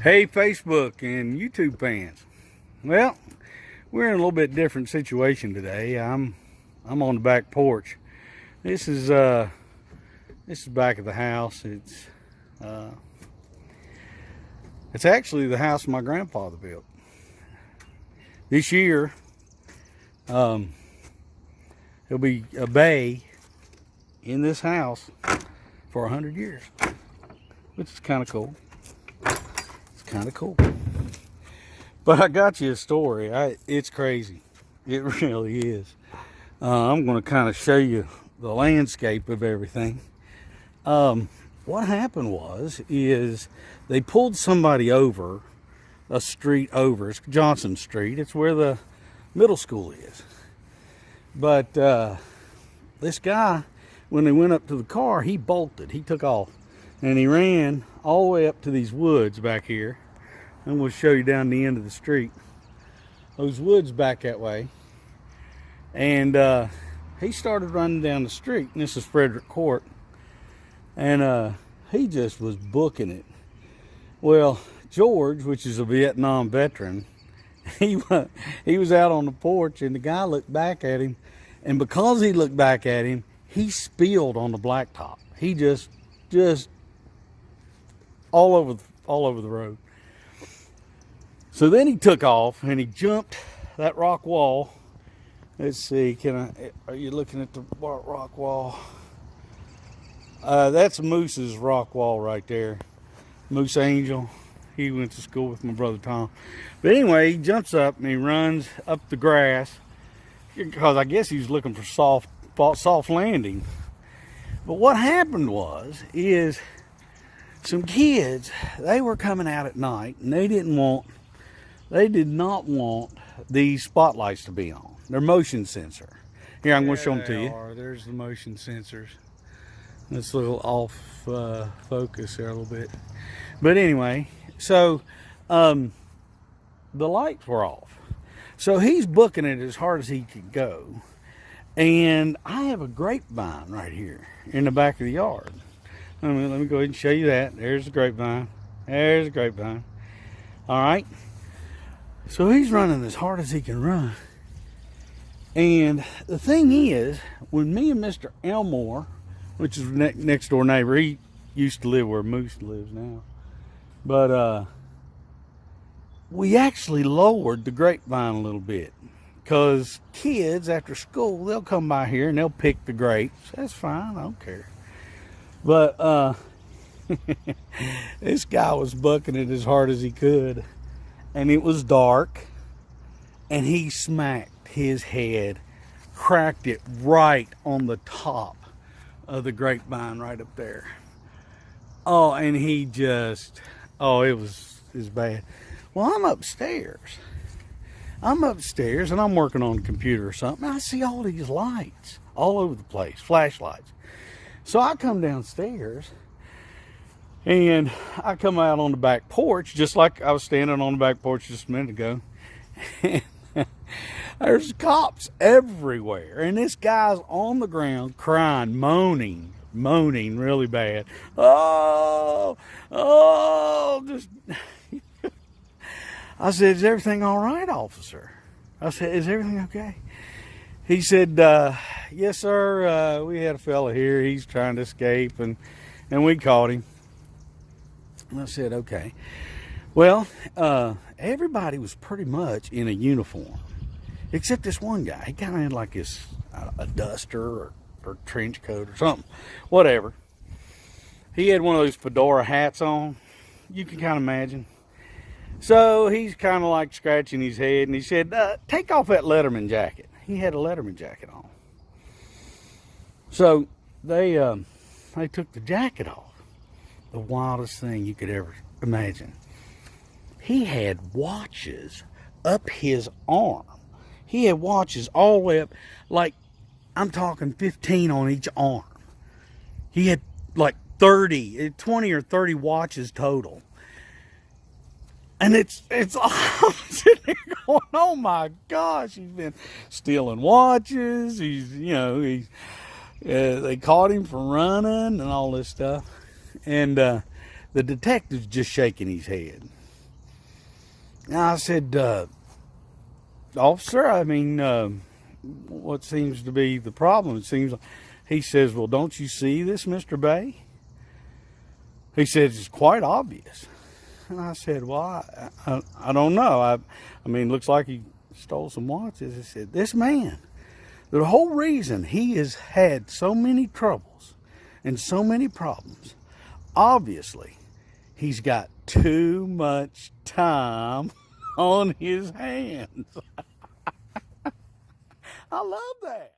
Hey, Facebook and YouTube fans. Well, we're in a little bit different situation today. I'm on the back porch. This is back of the house. It's actually the house my grandfather built. This year, there'll be a bay in this house for 100 years, which is kind of cool. Kind of cool. But I got you a story. It's crazy. It really is. I'm going to kind of show you the landscape of everything. What happened is they pulled somebody over a street over. It's Johnson Street. It's where the middle school is. But this guy, when they went up to the car, he bolted. He took off. And he ran all the way up to these woods back here. And we'll show you down the end of the street. Those woods back that way. And he started running down the street. And this is Frederick Court. And he just was booking it. Well, George, which is a Vietnam veteran, he was out on the porch, and the guy looked back at him. And because he looked back at him, he spilled on the blacktop. He just all over the road. So then he took off and he jumped that rock wall. Let's see, are you looking at the rock wall? That's Moose's rock wall right there. Moose Angel. He went to school with my brother Tom. But anyway, he jumps up and he runs up the grass because I guess he was looking for soft landing. But what happened is some kids, they were coming out at night, and they did not want these spotlights to be on. They're motion sensor. Here, I'm going to show them to you. There's the motion sensors. It's a little off focus there a little bit. But anyway, so the lights were off. So he's booking it as hard as he could go. And I have a grapevine right here in the back of the yard. Let me go ahead and show you that. There's the grapevine. There's the grapevine. All right. So he's running as hard as he can run. And the thing is, when me and Mr. Elmore, which is next door neighbor, he used to live where Moose lives now. But we actually lowered the grapevine a little bit. Because kids, after school, they'll come by here and they'll pick the grapes. That's fine. I don't care. But this guy was bucking it as hard as he could. And it was dark. And he smacked his head, cracked it right on the top of the grapevine right up there. Oh, and he just, it was bad. Well, I'm upstairs and I'm working on a computer or something. I see all these lights all over the place, flashlights. So I come downstairs and I come out on the back porch, just like I was standing on the back porch just a minute ago. And there's cops everywhere. And this guy's on the ground crying, moaning really bad. Just... I said, "Is everything all right, officer?" I said, "Is everything okay?" He said, "Yes, sir. We had a fella here. He's trying to escape, and we caught him." And I said, "Okay." Well, everybody was pretty much in a uniform, except this one guy. He kind of had like a duster or trench coat or something, whatever. He had one of those fedora hats on. You can kind of imagine. So he's kind of like scratching his head, and he said, "Take off that Letterman jacket." He had a Letterman jacket on. So they took the jacket off. The wildest thing you could ever imagine. He had watches up his arm. He had watches all the way up, like I'm talking 15 on each arm. He had like 20 or 30 watches total. And it's I'm sitting there going, oh my gosh, he's been stealing watches. They caught him for running and all this stuff. And the detective's just shaking his head. And I said, officer, I mean, what seems to be the problem? It seems like, he says, well, don't you see this, Mr. Bay? He says, it's quite obvious. And I said, well, I don't know. I mean, looks like he stole some watches. He said, this man, the whole reason he has had so many troubles and so many problems, obviously, he's got too much time on his hands. I love that.